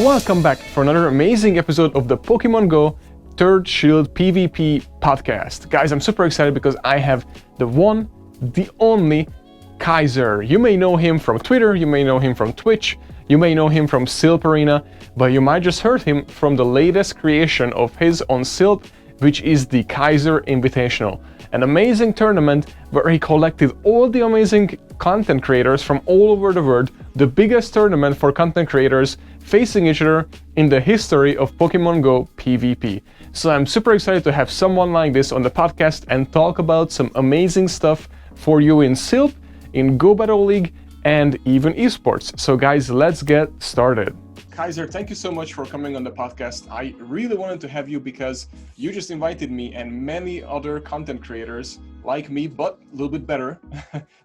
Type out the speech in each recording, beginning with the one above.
Welcome back for another amazing episode of the Pokemon Go Third Shield PvP podcast. Guys, I'm super excited because I have the one, the only Kaiser. You may know him from Twitter, you may know him from Twitch, you may know him from Silph Arena, but you might just heard him from the latest creation of his on Silph, which is the Kaiser Invitational. An amazing tournament where he collected all the amazing content creators from all over the world, the biggest tournament for content creators facing each other in the history of Pokemon Go PvP. So I'm super excited to have someone like this on the podcast and talk about some amazing stuff for you in Silph, in Go Battle League, and even esports. So guys, let's get started. Kaiser, thank you so much for coming on the podcast. I really wanted to have you because you just invited me and many other content creators like me, but a little bit better,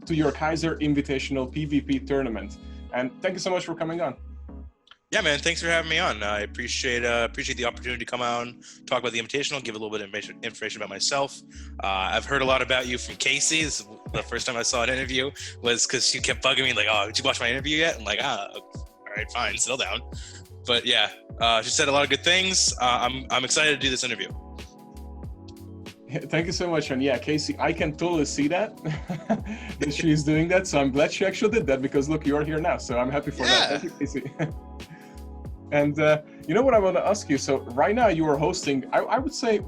to your Kaiser Invitational PvP tournament. And thank you so much for coming on. Yeah, man, thanks for having me on. I appreciate the opportunity to come out and talk about the Invitational, give a little bit of information about myself. I've heard a lot about you from Casey. This is the first time I saw an interview was because she kept bugging me like, oh, did you watch my interview yet? I'm like, all right, fine, settle down. But yeah, she said a lot of good things. I'm excited to do this interview. Thank you so much. And yeah, Casey, I can totally see that, that she's doing that. So I'm glad she actually did that because look, you're here now. So I'm happy for that. Thank you, Casey. And you know what I want to ask you? So right now you are hosting, I would say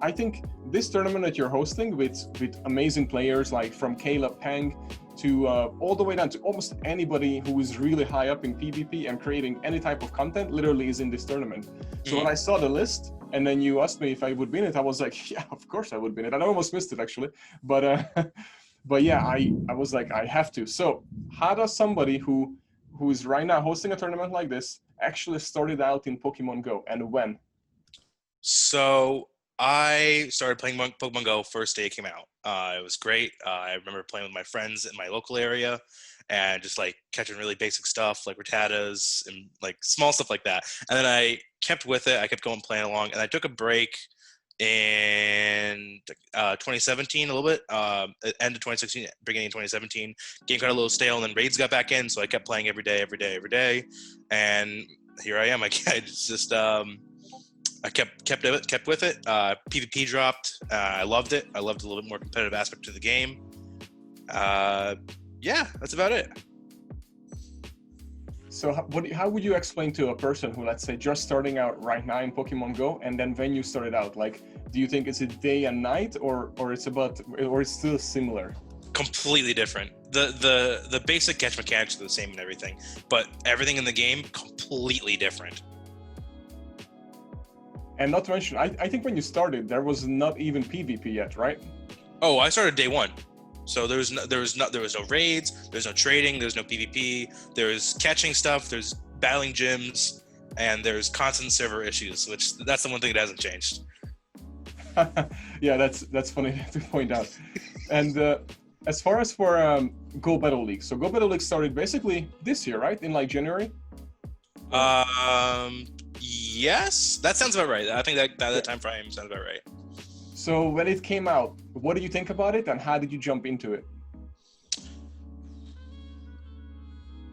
I think this tournament that you're hosting with amazing players like from Caleb Pang to all the way down to almost anybody who is really high up in PvP and creating any type of content literally is in this tournament. So when I saw the list and then you asked me if I would be in it, I was like, yeah, of course I would be in it. I almost missed it actually, but but yeah, I was like, I have to. So how does somebody who is right now hosting a tournament like this actually started out in Pokemon Go and when? So I started playing Pokemon Go first day it came out. It was great. I remember playing with my friends in my local area and just like catching really basic stuff like Rattatas and like small stuff like that. And then I kept with it. I kept going playing along and I took a break in 2017 a little bit, end of 2016, beginning of 2017. Game got a little stale and then raids got back in, so I kept playing every day, and here I am. I just I kept with it. PvP dropped. I loved it. I loved a little bit more competitive aspect to the game. Yeah, that's about it. So how would you explain to a person who, let's say, just starting out right now in Pokemon Go, and then when you started out, like, do you think it's a day and night, or it's still similar? Completely different. The basic catch mechanics are the same and everything, but everything in the game completely different. And not to mention, I think when you started, there was not even PvP yet, right? Oh, I started day one. So there was no raids, there's no trading, there's no PvP, there's catching stuff, there's battling gyms, and there's constant server issues, which that's the one thing that hasn't changed. Yeah, that's funny to point out. And as far as for Go Battle League, so Go Battle League started basically this year, right? In like January? Yes, that sounds about right. I think that time frame sounds about right. So when it came out, what did you think about it and how did you jump into it?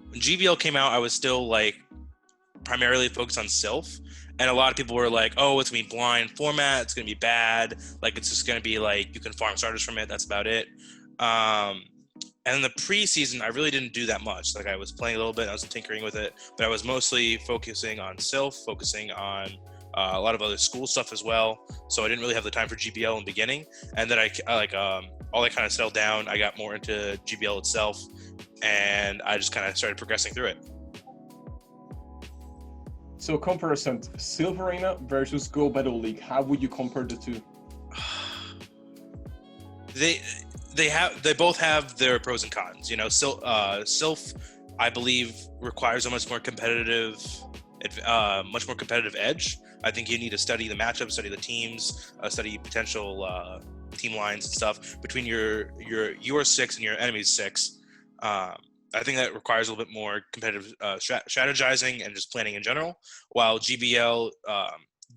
When GBL came out, I was still like primarily focused on Silph, and a lot of people were like, oh, it's gonna be blind format, it's gonna be bad, like it's just gonna be like you can farm starters from it, that's about it. And in the preseason, I really didn't do that much. Like I was playing a little bit, I was tinkering with it, but I was mostly focusing on Silph, focusing on a lot of other school stuff as well. So I didn't really have the time for GBL in the beginning. And then all that kind of settled down. I got more into GBL itself, and I just kind of started progressing through it. So comparison, Silph Arena versus Go Battle League, how would you compare the two? They both have their pros and cons. You know, Silph, I believe, requires a much more competitive edge. I think you need to study the matchups, study the teams, study potential team lines and stuff between your 6 and your enemy's 6. I think that requires a little bit more competitive strategizing and just planning in general, while GBL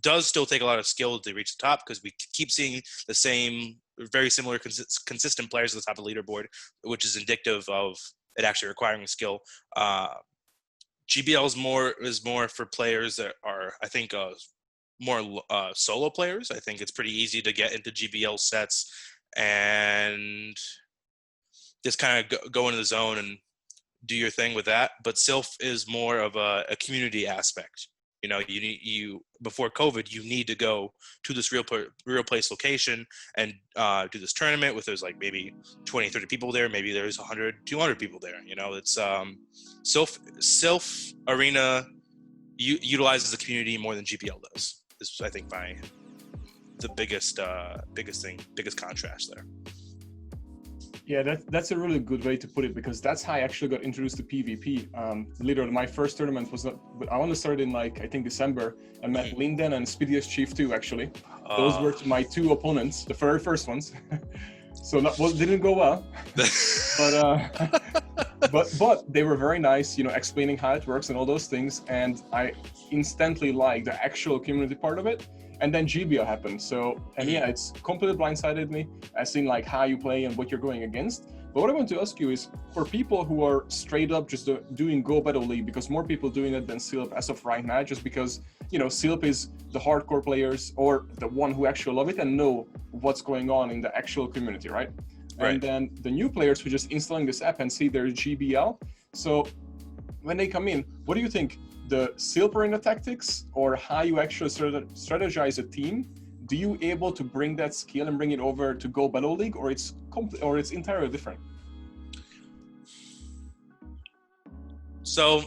does still take a lot of skill to reach the top because we keep seeing the same very similar consistent players at the top of the leaderboard, which is indicative of it actually requiring skill. GBL is more for players that are, I think, more solo players. I think it's pretty easy to get into GBL sets and just kind of go into the zone and do your thing with that. But Silph is more of a community aspect. You know, you before COVID, you need to go to this real place location and do this tournament with there's like maybe 20, 30 people there. Maybe there's 100, 200 people there. You know, it's Silph Arena utilizes the community more than GBL does. This is, I think, the biggest contrast there. Yeah, that's a really good way to put it, because that's how I actually got introduced to PvP. Literally, my first tournament was I only started in like, I think, December. I met Linden and Speediest Chief too, actually. Those were my two opponents, the very first ones. So didn't go well, but they were very nice, you know, explaining how it works and all those things. And I instantly liked the actual community part of it. And then GBL happened. So, and yeah, it's completely blindsided me. I've seen like how you play and what you're going against. But what I want to ask you is, for people who are straight up just doing Go Battle League, because more people doing it than Silph as of right now, just because, you know, Silph is the hardcore players or the one who actually love it and know what's going on in the actual community, right? And then the new players who just installing this app and see their GBL. So when they come in, what do you think? The Silph Arena tactics, or how you actually strategize a team? Do you able to bring that skill and bring it over to Go Battle League, or it's entirely different? So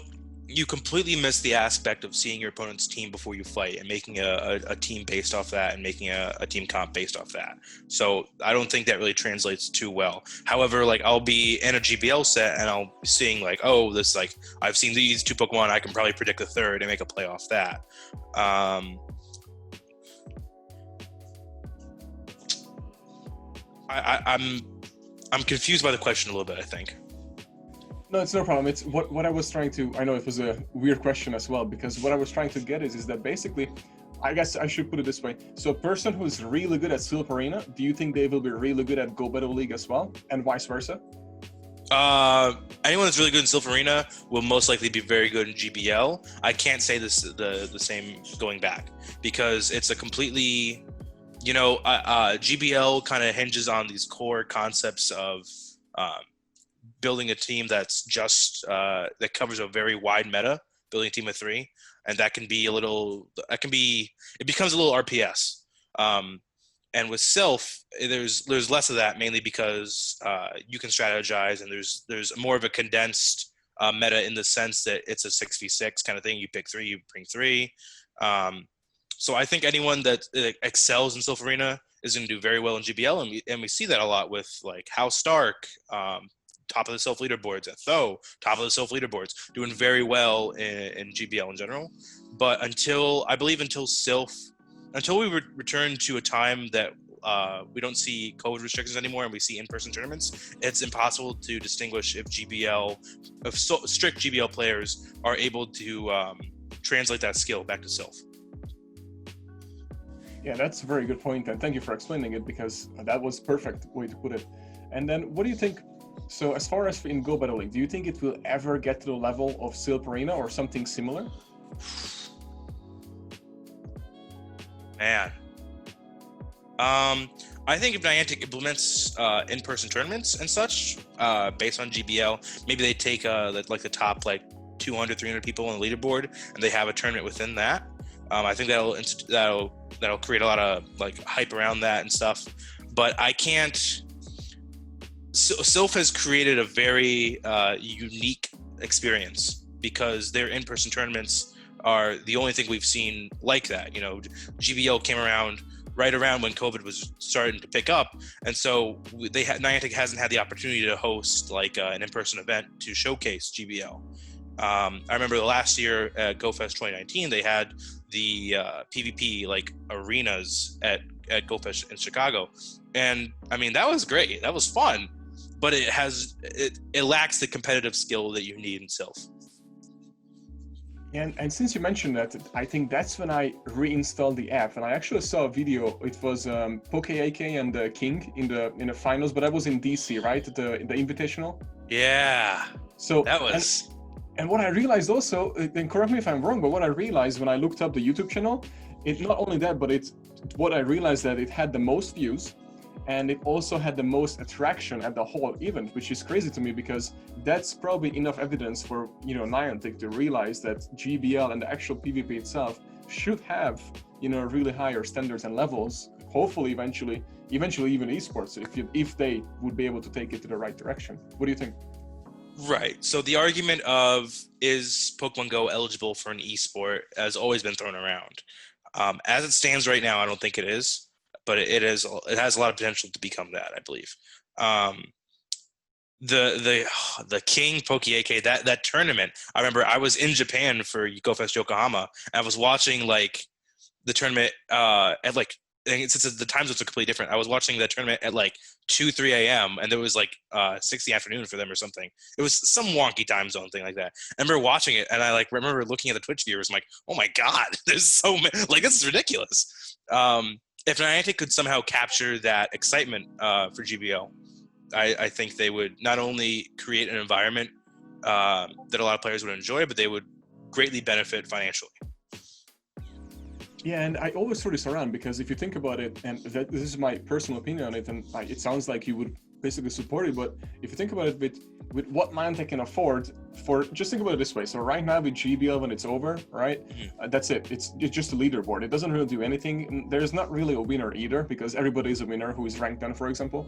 you completely miss the aspect of seeing your opponent's team before you fight and making a team based off that and making a team comp based off that. So I don't think that really translates too well. However, like I'll be in a GBL set and I'll be seeing like, oh, this like I've seen these two Pokemon, I can probably predict the third and make a play off that. I'm confused by the question a little bit, I think. No, it's no problem. It's what I was trying to, I know it was a weird question as well, because what I was trying to get is that basically, I guess I should put it this way. So a person who is really good at Silph Arena, do you think they will be really good at Go Battle League as well, and vice versa? Anyone that's really good in Silph Arena will most likely be very good in GBL. I can't say this the same going back, because it's a completely, you know, GBL kind of hinges on these core concepts of building a team that's just that covers a very wide meta, building a team of 3, and that can be it becomes a little RPS. And with Silph, there's less of that, mainly because you can strategize, and there's more of a condensed meta in the sense that it's a 6v6 kind of thing. You pick 3, you bring 3. So I think anyone that excels in Silph Arena is going to do very well in GBL, and we see that a lot with like House Stark, top of the Silph leaderboards, at Tho, top of the Silph leaderboards, doing very well in GBL in general. But until we return to a time that we don't see COVID restrictions anymore and we see in-person tournaments, it's impossible to distinguish if strict GBL players are able to translate that skill back to Silph. Yeah, that's a very good point, and thank you for explaining it, because that was perfect way to put it. And then what do you think? So as far as in Go Battle League, do you think it will ever get to the level of Silph Arena or something similar? Man. I think if Niantic implements in-person tournaments and such, based on GBL, maybe they take like the top like 200, 300 people on the leaderboard, and they have a tournament within that. I think that'll create a lot of like hype around that and stuff. But I can't. Silph has created a very unique experience, because their in-person tournaments are the only thing we've seen like that. You know, GBL came around right around when COVID was starting to pick up, and so Niantic hasn't had the opportunity to host like an in-person event to showcase GBL. I remember the last year at GoFest 2019, they had the PvP like arenas at GoFest in Chicago, and I mean that was great, that was fun, but it lacks the competitive skill that you need in Silph. And since you mentioned that, I think that's when I reinstalled the app, and I actually saw a video. It was PokeAK and King in the finals, but I was in DC, right? The Invitational. Yeah. So that was. And what I realized also, and correct me if I'm wrong, but what I realized when I looked up the YouTube channel, it not only that, but it's what I realized that it had the most views, and it also had the most attraction at the whole event, which is crazy to me because that's probably enough evidence for Niantic to realize that GBL and the actual PvP itself should have really higher standards and levels. Hopefully, eventually even esports, if they would be able to take it to the right direction. What do you think? Right. So the argument of is Pokemon Go eligible for an esport has always been thrown around. As it stands right now, I don't think it is, but it has a lot of potential to become that, I believe. The King Poke AK, that tournament, I remember I was in Japan for GoFest Yokohama, and I was watching like the tournament at like, since the time zones are completely different, I was watching the tournament at like 2-3 a.m. and there was like 6 the afternoon for them or something. It was some wonky time zone thing like that. I remember watching it, and I like remember looking at the Twitch viewers. I'm like, oh my god, there's so many. Like, this is ridiculous. If Niantic could somehow capture that excitement for GBL, I think they would not only create an environment that a lot of players would enjoy, but they would greatly benefit financially. Yeah, and I always throw this around because if you think about it, and this is my personal opinion on it, and it sounds like you would basically support it, but if you think about it with what Niantic can afford, just think about it this way. So right now with GBL, when it's over, right, that's it. It's just a leaderboard. It doesn't really do anything. There's not really a winner either because everybody is a winner who is ranked 10, for example.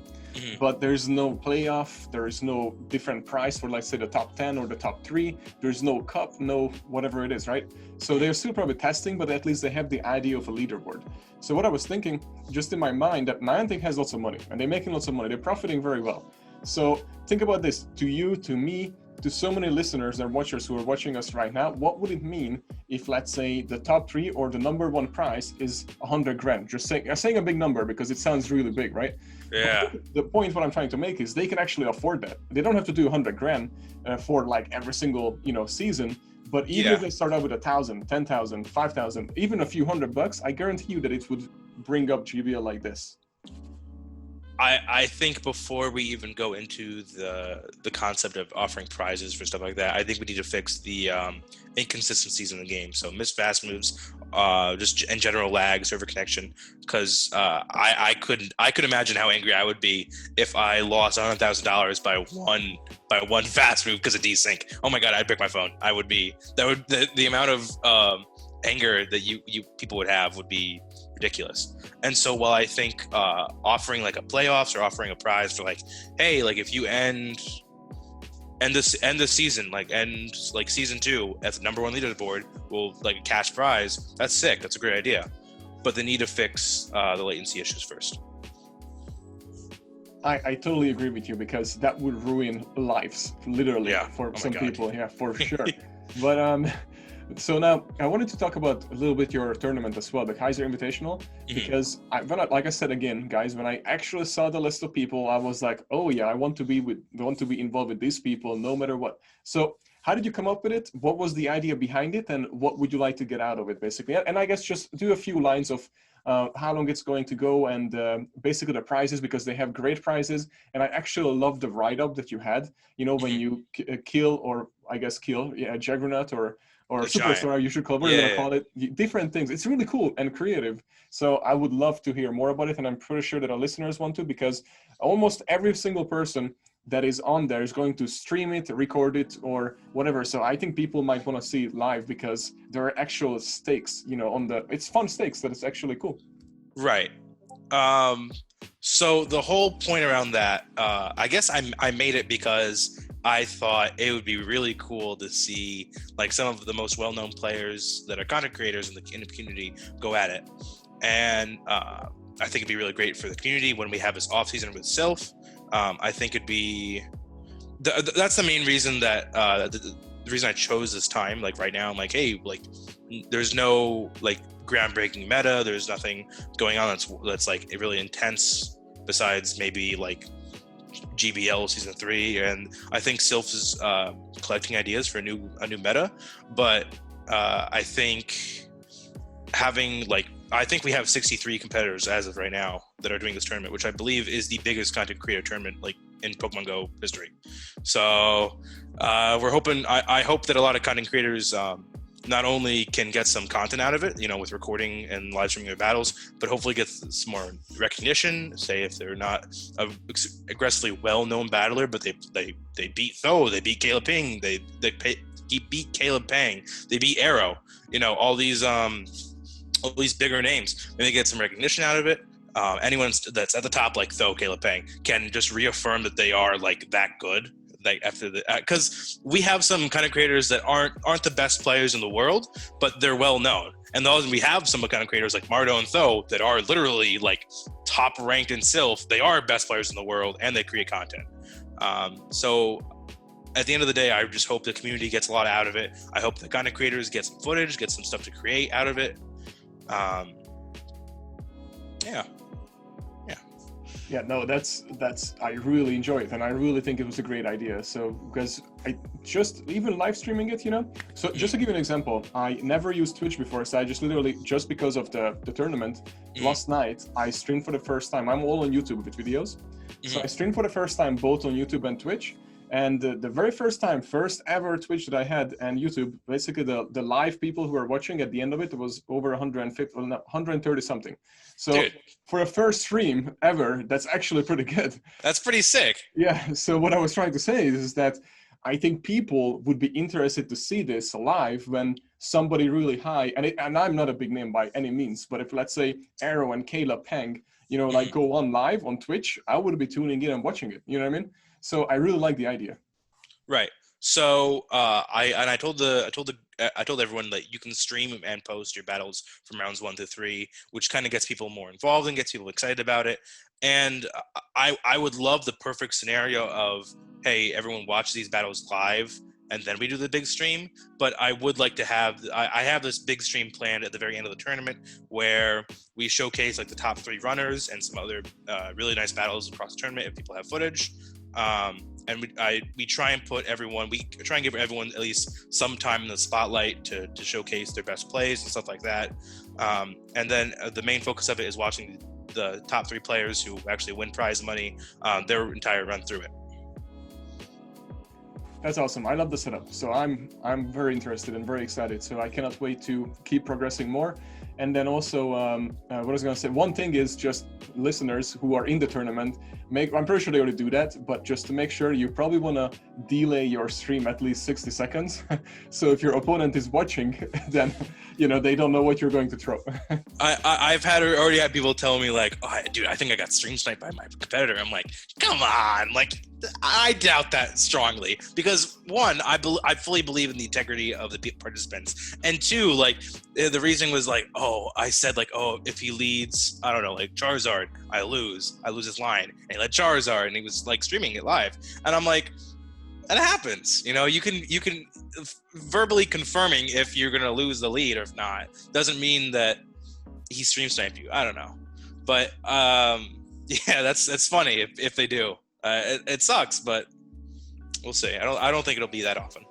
But there's no playoff. There is no different prize for, let's say, the top 10 or the top 3. There's no cup, no whatever it is, right? So they're still probably testing, but at least they have the idea of a leaderboard. So what I was thinking, just in my mind, that Niantic has lots of money and they're making lots of money. They're profiting very well. So think about this, to you, to me, to so many listeners and watchers who are watching us right now, what would it mean if, let's say, the top 3 or the number 1 prize is 100 grand? Just saying a big number because it sounds really big, right? Yeah. But the point what I'm trying to make is they can actually afford that. They don't have to do 100 grand for like every single, season. But even if they start out with 1,000, 10,000, 5,000, even a few $100, I guarantee you that it would bring up GBL like this. I think before we even go into the concept of offering prizes for stuff like that, I think we need to fix the inconsistencies in the game. So missed fast moves, just in general lag, server connection. Because I could imagine how angry I would be if I lost $100,000 by one fast move because of desync. Oh my god, I'd pick my phone. The amount of anger that you people would have would be ridiculous. And so while I think offering like a playoffs or offering a prize for like, hey, like if you end the season, like end like season 2 at the number 1 leaderboard, will like a cash prize, that's sick. That's a great idea. But they need to fix the latency issues first. I totally agree with you because that would ruin lives, literally, for some people. Yeah, for sure. But so now I wanted to talk about a little bit your tournament as well, the Kaiser Invitational, because like I said again, guys, when I actually saw the list of people, I was like, oh yeah, I want to be involved with these people no matter what. So how did you come up with it? What was the idea behind it, and what would you like to get out of it, basically? And I guess just do a few lines of how long it's going to go and basically the prizes, because they have great prizes. And I actually love the write-up that you had, when you kill Juggernaut or Superstar, you should call it, different things. It's really cool and creative. So I would love to hear more about it, and I'm pretty sure that our listeners want to, because almost every single person that is on there is going to stream it, record it, or whatever. So I think people might want to see it live because there are actual stakes, it's fun stakes that is actually cool. Right. So the whole point around that, I guess I made it because I thought it would be really cool to see like some of the most well-known players that are content creators in the community go at it. And I think it'd be really great for the community when we have this off-season with Silph. I think it'd be that's the main reason that the reason I chose this time. Like right now, I'm like, hey, like there's no like groundbreaking meta. There's nothing going on that's like really intense besides maybe like GBL season 3, and I think Silph is collecting ideas for a new meta. But I think we have 63 competitors as of right now that are doing this tournament, which I believe is the biggest content creator tournament like in Pokemon Go history. So we're hoping. I hope that a lot of content creators not only can get some content out of it, with recording and live streaming their battles, but hopefully get some more recognition. Say if they're not a aggressively well-known battler, but they beat Tho, they beat Caleb Ping, they beat Caleb Pang, they beat Arrow. All these bigger names. Maybe get some recognition out of it. Anyone that's at the top, like Tho, Caleb Pang, can just reaffirm that they are like that good. Like after because we have some kind of creators that aren't the best players in the world, but they're well known. And those we have some kind of creators like Mardo and Tho that are literally like top ranked in Silph. They are best players in the world, and they create content. So at the end of the day, I just hope the community gets a lot out of it. I hope the content creators get some footage, get some stuff to create out of it. Yeah, no, that's I really enjoy it, and I really think it was a great idea. So because I just even live streaming it, So just to give you an example, I never used Twitch before, so I just literally just because of the tournament last night, I streamed for the first time. I'm all on YouTube with videos, so I streamed for the first time both on YouTube and Twitch. And the very first ever Twitch that I had and YouTube, basically the live people who were watching at the end of it was over 150, 130 something. So Dude. For a first stream ever, that's actually pretty good. That's pretty sick. Yeah. So what I was trying to say is that I think people would be interested to see this live when somebody really high, and I'm not a big name by any means, but if let's say Arrow and Caleb Pang, like go on live on Twitch, I would be tuning in and watching it. You know what I mean? So I really like the idea. Right. So I told everyone that you can stream and post your battles from rounds 1 to 3, which kind of gets people more involved and gets people excited about it. And I would love the perfect scenario of, hey, everyone watch these battles live and then we do the big stream. But I would like to have I have this big stream planned at the very end of the tournament where we showcase like the top 3 runners and some other really nice battles across the tournament if people have footage. And we try and give everyone at least some time in the spotlight to showcase their best plays and stuff like that. And then the main focus of it is watching the top 3 players who actually win prize money, their entire run through it. That's awesome. I love the setup. So I'm very interested and very excited. So I cannot wait to keep progressing more. And then also, what I was going to say, one thing is just listeners who are in the tournament, I'm pretty sure they already do that, but just to make sure, you probably want to delay your stream at least 60 seconds. So if your opponent is watching, then, they don't know what you're going to throw. I've already had people tell me like, oh, dude, I think I got stream sniped by my competitor. I'm like, come on. Like, I doubt that strongly because 1, I fully believe in the integrity of the participants, and 2, like the reason was like, I said like, if he leads, I don't know, like Charizard, I lose his line, and he led Charizard, and he was like streaming it live, and I'm like, that happens, you can verbally confirming if you're gonna lose the lead or if not, doesn't mean that he stream sniped you. I don't know, but yeah, that's funny if they do. It sucks, but we'll see. I don't think it'll be that often.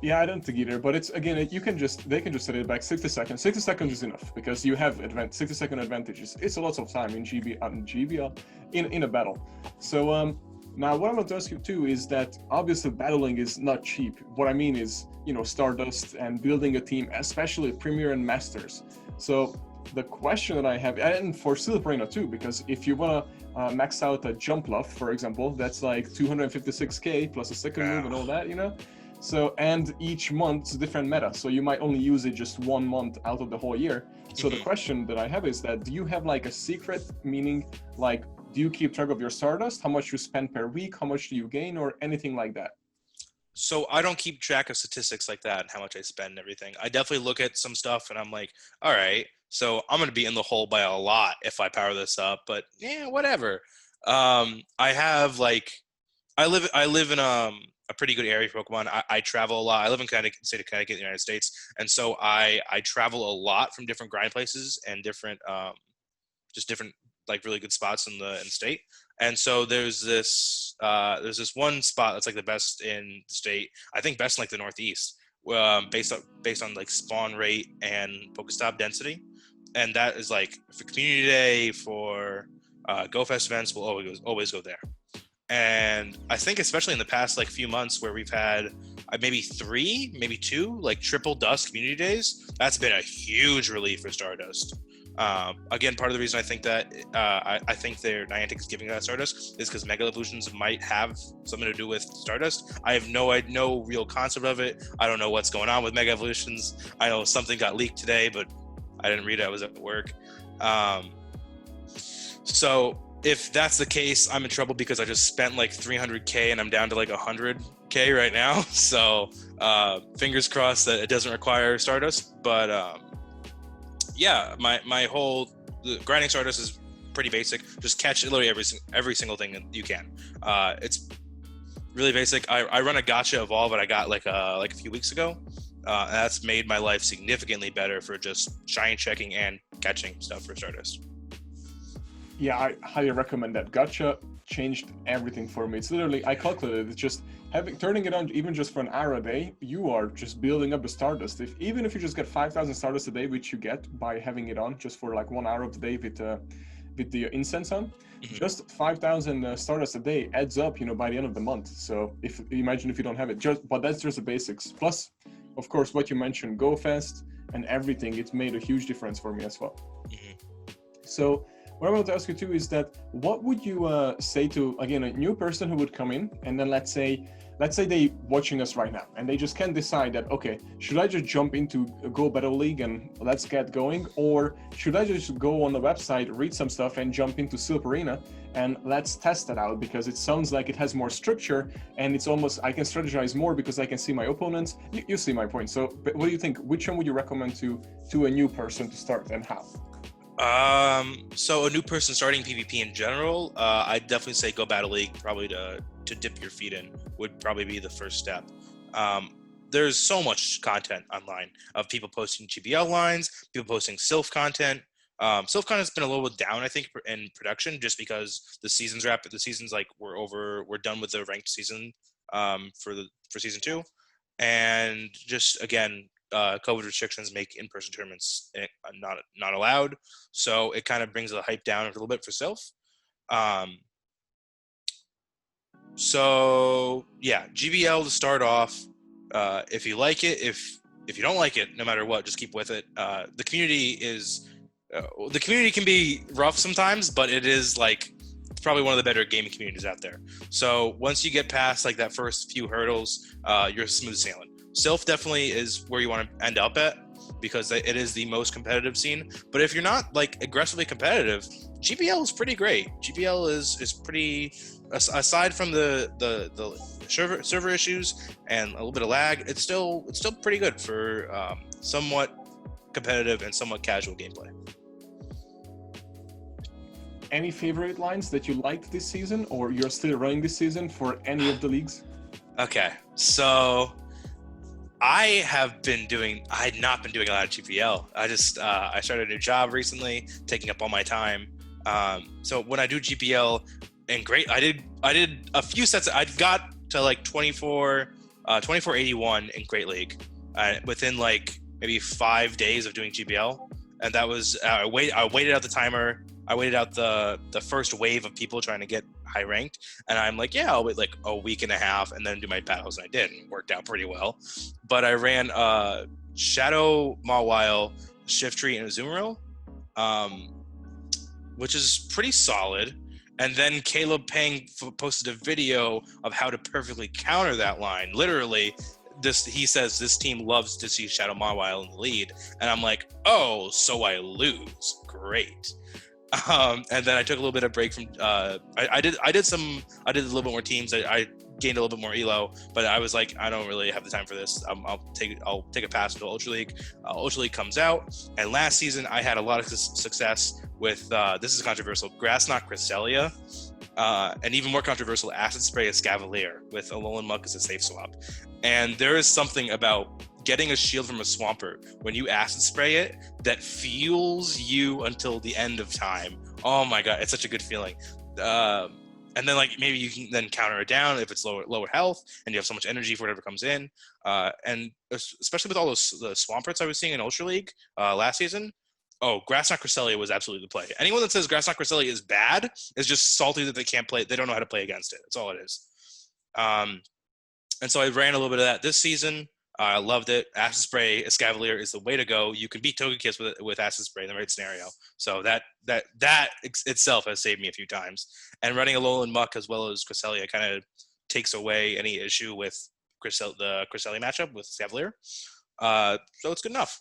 Yeah, I don't think either. But it's again, they can just set it back 60 seconds. 60 seconds is enough because you have 60-second advantages. It's a lot of time in GBL in a battle. So now what I want to ask you too is that obviously battling is not cheap. What I mean is Stardust and building a team, especially Premier and Masters. So the question that I have, and for Silph Arena too, because if you want to max out a jump loft, for example, that's like 256k plus a second move and all that, So, and each month's different meta, so you might only use it just 1 month out of the whole year. So the question that I have is that, do you have like a secret, meaning like, do you keep track of your Stardust, how much you spend per week, how much do you gain, or anything like that? So I don't keep track of statistics like that and how much I spend and everything. I definitely look at some stuff and I'm like, all right, so I'm going to be in the hole by a lot if I power this up, but yeah, whatever. I have like, I live in a pretty good area for Pokemon. I travel a lot. I live in Connecticut, state of Connecticut, in the United States. And so I travel a lot from different grind places and different, just different like really good spots in the state. And so there's this one spot that's like the best in the state. I think best in like the Northeast, based on like spawn rate and Pokestop density. And that is like for community day, for GoFest events, we'll always go there. And I think especially in the past like few months where we've had maybe 3, maybe 2 like triple dust community days, that's been a huge relief for Stardust. Again, part of the reason I think that I think their Niantic is giving that Stardust is because Mega Evolutions might have something to do with Stardust. I have no real concept of it. I don't know what's going on with Mega Evolutions. I know something got leaked today, but I didn't read it. I was at work. So if that's the case, I'm in trouble because I just spent like 300K and I'm down to like 100K right now. So fingers crossed that it doesn't require Stardust. But yeah, my whole grinding Stardust is pretty basic. Just catch literally every single thing that you can. It's really basic. I run a gacha evolve that I got like a few weeks ago. And that's made my life significantly better for just shine checking and catching stuff for Stardust. Yeah, I highly recommend that. Gacha changed everything for me. It's literally, I calculated, it's just turning it on even just for an hour a day, you are just building up the Stardust. Even if you just get 5,000 Stardust a day, which you get by having it on just for like 1 hour of the day with the incense on, just 5,000 Stardust a day adds up, by the end of the month. So imagine if you don't have it, but that's just the basics. Plus, of course, what you mentioned, Go Fast and everything, it's made a huge difference for me as well. So what I want to ask you too is that what would you say to, again, a new person who would come in and then let's say they watching us right now and they just can't decide that, okay, should I just jump into Go Battle League and let's get going, or should I just go on the website, read some stuff and jump into Silph Arena and let's test that out because it sounds like it has more structure and it's almost, I can strategize more because I can see my opponents. You see my point. So but what do you think? Which one would you recommend to a new person to start and how? So a new person starting PvP in general, I'd definitely say Go Battle League, probably to dip your feet in would probably be the first step. There's so much content online of people posting GBL lines, people posting Silph content. Silph content's been a little bit down, I think, in production just because the season's like we're done with the ranked season, for season 2. And just again, COVID restrictions make in-person tournaments not allowed, so it kind of brings the hype down a little bit for Silph. So yeah, GBL to start off. If you like it, if you don't like it, no matter what, just keep with it. The community can be rough sometimes, but it is like probably one of the better gaming communities out there. So once you get past like that first few hurdles, you're smooth sailing. Silph definitely is where you want to end up at because it is the most competitive scene. But if you're not like aggressively competitive, GBL is pretty great. GBL is pretty, aside from the server issues and a little bit of lag, it's still pretty good for somewhat competitive and somewhat casual gameplay. Any favorite lines that you liked this season or you're still running this season for any of the leagues? Okay, so I had not been doing a lot of GBL. I started a new job recently, taking up all my time. So when I do GBL, I did a few sets. I got to like 2481 in Great League within like maybe 5 days of doing GBL, and that was I waited out the timer. I waited out the first wave of people trying to get high ranked, and I'm like, yeah, I'll wait like a week and a half and then do my battles, and I did, and it worked out pretty well. But I ran Shadow, Mawile, Shiftry, and Azumarill, which is pretty solid. And then Caleb Pang posted a video of how to perfectly counter that line. Literally, he says this team loves to see Shadow Mawile in the lead, and I'm like, oh, so I lose, great. And then I took a little bit of break from. I did a little bit more teams. I gained a little bit more elo, but I was like, I don't really have the time for this. I'll take a pass until Ultra League. Ultra League comes out, and last season I had a lot of success with. This is controversial. Grass Knot Cresselia, and even more controversial, Acid Spray Escavalier with Alolan Muck as a safe swap. And there is something about getting a shield from a Swampert when you acid spray it that fuels you until the end of time. Oh my god, it's such a good feeling. And then like maybe you can then counter it down if it's lower health and you have so much energy for whatever comes in. And especially with all the Swamperts I was seeing in Ultra League last season, Oh, Grass Knot Cresselia was absolutely the play. Anyone that says Grass Knot Cresselia is bad is just salty that they can't play. They don't know how to play against it. That's all it is. And so I ran a little bit of that this season. I loved it. Acid Spray Escavalier is the way to go. You can beat Togekiss with Acid Spray in the right scenario. So that itself has saved me a few times. And running Alolan Muck as well as Cresselia kind of takes away any issue with the Cresselia matchup with Escavalier. So it's good enough.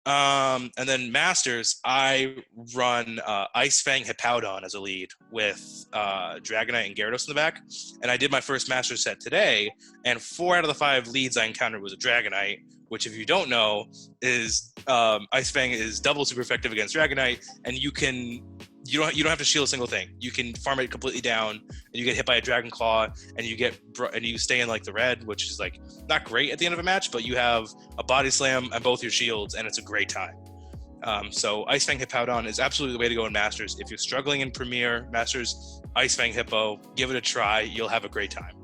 And then Masters, I run Ice Fang Hippowdon as a lead with Dragonite and Gyarados in the back. And I did my first Masters set today, and 4 out of the 5 leads I encountered was a Dragonite, which, if you don't know, is Ice Fang is double super effective against Dragonite, and you don't have to shield a single thing. You can farm it completely down, and you get hit by a Dragon Claw, and you stay in like the red, which is like not great at the end of a match, but you have a Body Slam and both your shields, and it's a great time. So Ice Fang Hippowdon is absolutely the way to go in Masters. If you're struggling in Premier, Masters, Ice Fang Hippo, give it a try. You'll have a great time.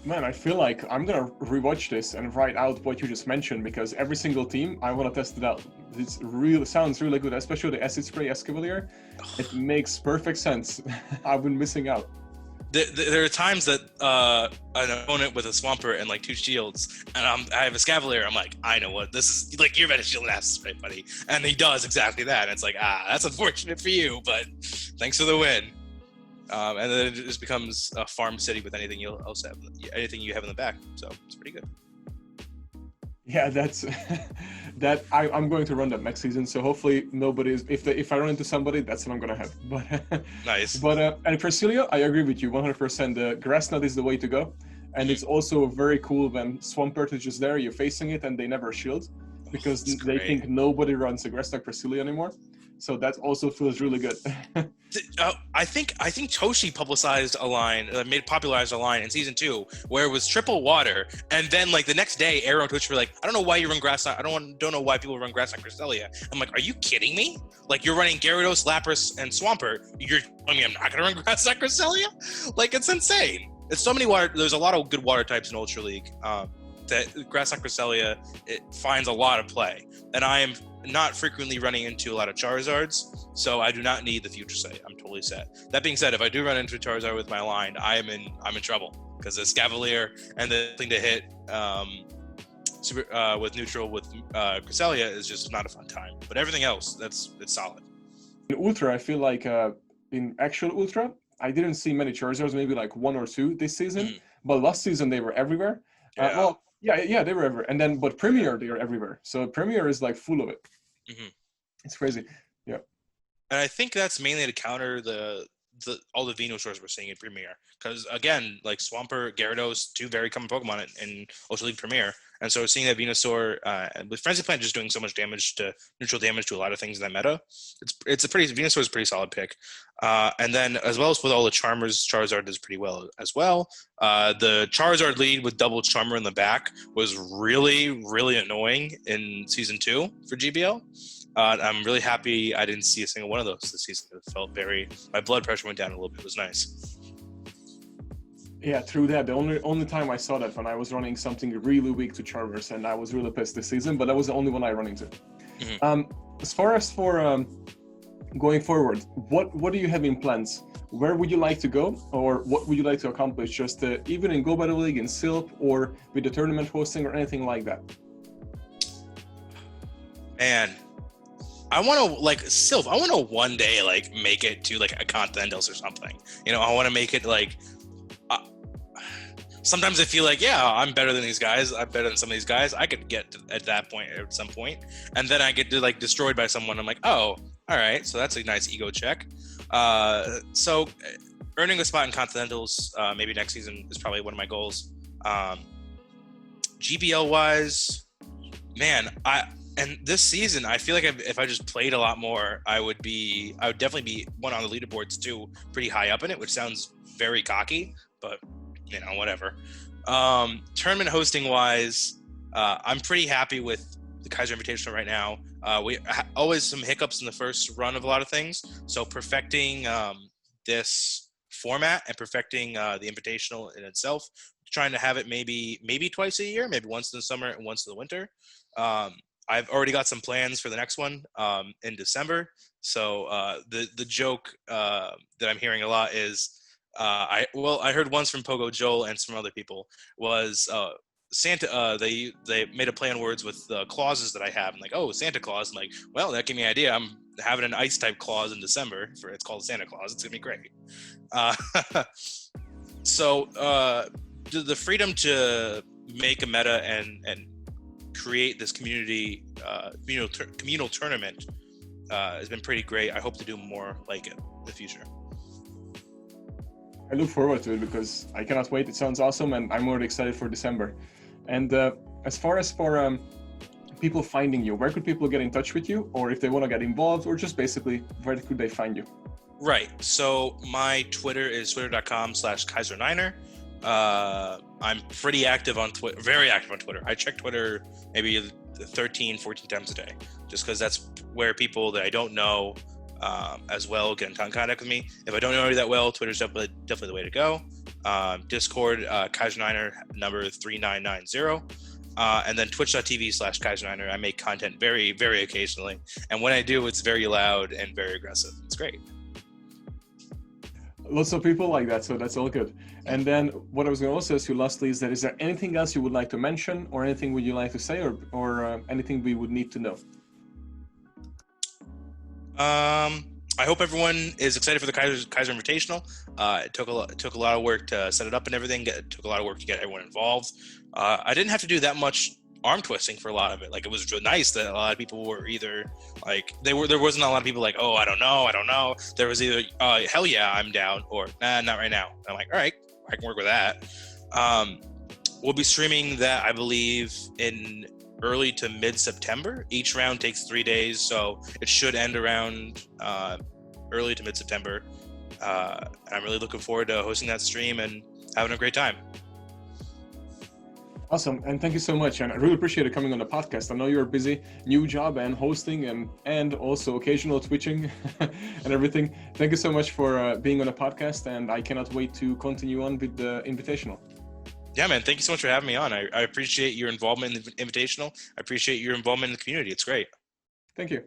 Man, I feel like I'm gonna rewatch this and write out what you just mentioned, because every single team, I want to test it out. Sounds really good, especially the Acid Spray Escavalier. It makes perfect sense. I've been missing out. There are times that an opponent with a Swampert and like 2 shields, and I have a Escavalier. I'm like, I know what this is. Like, you're better shield and Acid Spray, buddy. And he does exactly that. And it's like, that's unfortunate for you, but thanks for the win. And then it just becomes a farm city with anything you have in the back. So it's pretty good. Yeah, that's that. I'm going to run that next season. So hopefully nobody's. If I run into somebody, that's what I'm gonna have. But nice. But and Cresselia, I agree with you 100%. The Grass Knot is the way to go, and it's also very cool when Swampert is just there. You're facing it, and they never shield because they think nobody runs a Grass Knot Cresselia anymore. So that also feels really good. I think Toshi publicized a line, popularized a line in season 2 where it was triple water, and then like the next day, Arrow and Twitch were like, I don't know why you run Grass Knot. I don't know why people run Grass Knot Cresselia. I'm like, are you kidding me? Like, you're running Gyarados, Lapras, and Swampert. You're telling me I'm not gonna run Grass Knot Cresselia? Like, it's insane. It's so many water. There's a lot of good water types in Ultra League. That Grass Knot Cresselia, it finds a lot of play, and I am not frequently running into a lot of Charizards, so I do not need the Future Sight. I'm totally set. That being said, if I do run into a Charizard with my line, I'm in trouble, because the Escavalier and the thing to hit with neutral with Cresselia is just not a fun time. But everything else, it's solid. In Ultra, I feel like in actual Ultra, I didn't see many Charizards, maybe like 1 or 2 this season, but last season they were everywhere. Yeah, they were everywhere. And then, but Premier, they are everywhere. So Premier is like full of it. It's crazy. Yeah. And I think that's mainly to counter all the Venusaurs we're seeing in Premier. Because again, like Swampert, Gyarados, 2 very common Pokemon in Ultra League Premier. And so seeing that Venusaur with Frenzy Plant just doing so much neutral damage to a lot of things in that meta, Venusaur is a pretty solid pick. And then as well as with all the Charmers, Charizard does pretty well as well. The Charizard lead with double Charmer in the back was really, really annoying in season 2 for GBL. I'm really happy I didn't see a single one of those this season. It felt my blood pressure went down a little bit. It was nice. Yeah, true that. The only time I saw that when I was running something really weak to Charmers, and I was really pissed this season, but that was the only one I run into. As far as for going forward, what do you have in plans? Where would you like to go, or what would you like to accomplish, just even in Go Battle League, in Silph, or with the tournament hosting, or anything like that? Man, I want to, like, Silph, I want to one day, like, make it to, like, a Continentals or something. You know, I want to make it, like, sometimes I feel like, yeah, I'm better than these guys. I'm better than some of these guys. I could get at that point at some point. And then I get to, like, destroyed by someone. I'm like, oh, all right. So that's a nice ego check. So earning a spot in Continentals maybe next season is probably one of my goals. GBL-wise, man, and this season, I feel like if I just played a lot more, I would definitely be one on the leaderboards too, pretty high up in it, which sounds very cocky, but you know, whatever. Tournament hosting wise, I'm pretty happy with the Kaiser Invitational right now. We always some hiccups in the first run of a lot of things. So perfecting this format and perfecting the Invitational in itself, trying to have it maybe twice a year, maybe once in the summer and once in the winter. I've already got some plans for the next one in December. So the joke that I'm hearing a lot is I heard once from Pogo Joel and some other people was Santa. They made a play on words with the clauses that I have. I'm like, oh, Santa Claus. I'm like, well, that gave me an idea. I'm having an ice type clause in December for it's called Santa Claus. It's gonna be great. So the freedom to make a meta and create this community communal tournament has been pretty great. I hope to do more like it in the future. I look forward to it because I cannot wait. It sounds awesome, and I'm already excited for December. And as far as for people finding you, where could people get in touch with you, or if they want to get involved, or just basically where could they find you? Right. So my Twitter is twitter.com/Kaiser9er. I'm pretty active on Twitter, very active on Twitter. I check Twitter maybe 13, 14 times a day, just because that's where people that I don't know as well get in contact with me. If I don't know you that well, Twitter's definitely the way to go. Discord, Kaiser9er number 3990. And then twitch.tv/Kaiser9er. I make content very, very occasionally. And when I do, it's very loud and very aggressive. It's great. Lots of people like that, so that's all good. And then what I was going to also ask you lastly is there anything else you would like to mention, or anything would you like to say, or anything we would need to know? I hope everyone is excited for the Kaiser Invitational. It took a lot of work to set it up and everything. It took a lot of work to get everyone involved. I didn't have to do that much arm twisting for a lot of it. Like, it was really nice that a lot of people were either like there wasn't a lot of people like, oh, I don't know. There was either hell yeah, I'm down, or nah, not right now. And I'm like, all right, I can work with that. We'll be streaming that, I believe, in early to mid-September. Each round takes 3 days, so it should end around early to mid-September. And I'm really looking forward to hosting that stream and having a great time. Awesome, and thank you so much, and I really appreciate it coming on the podcast. I know you're busy, new job and hosting and also occasional twitching and everything. Thank you so much for being on the podcast, and I cannot wait to continue on with the Invitational. Yeah, man, thank you so much for having me on. I appreciate your involvement in the Invitational. I appreciate your involvement in the community. It's great. Thank you.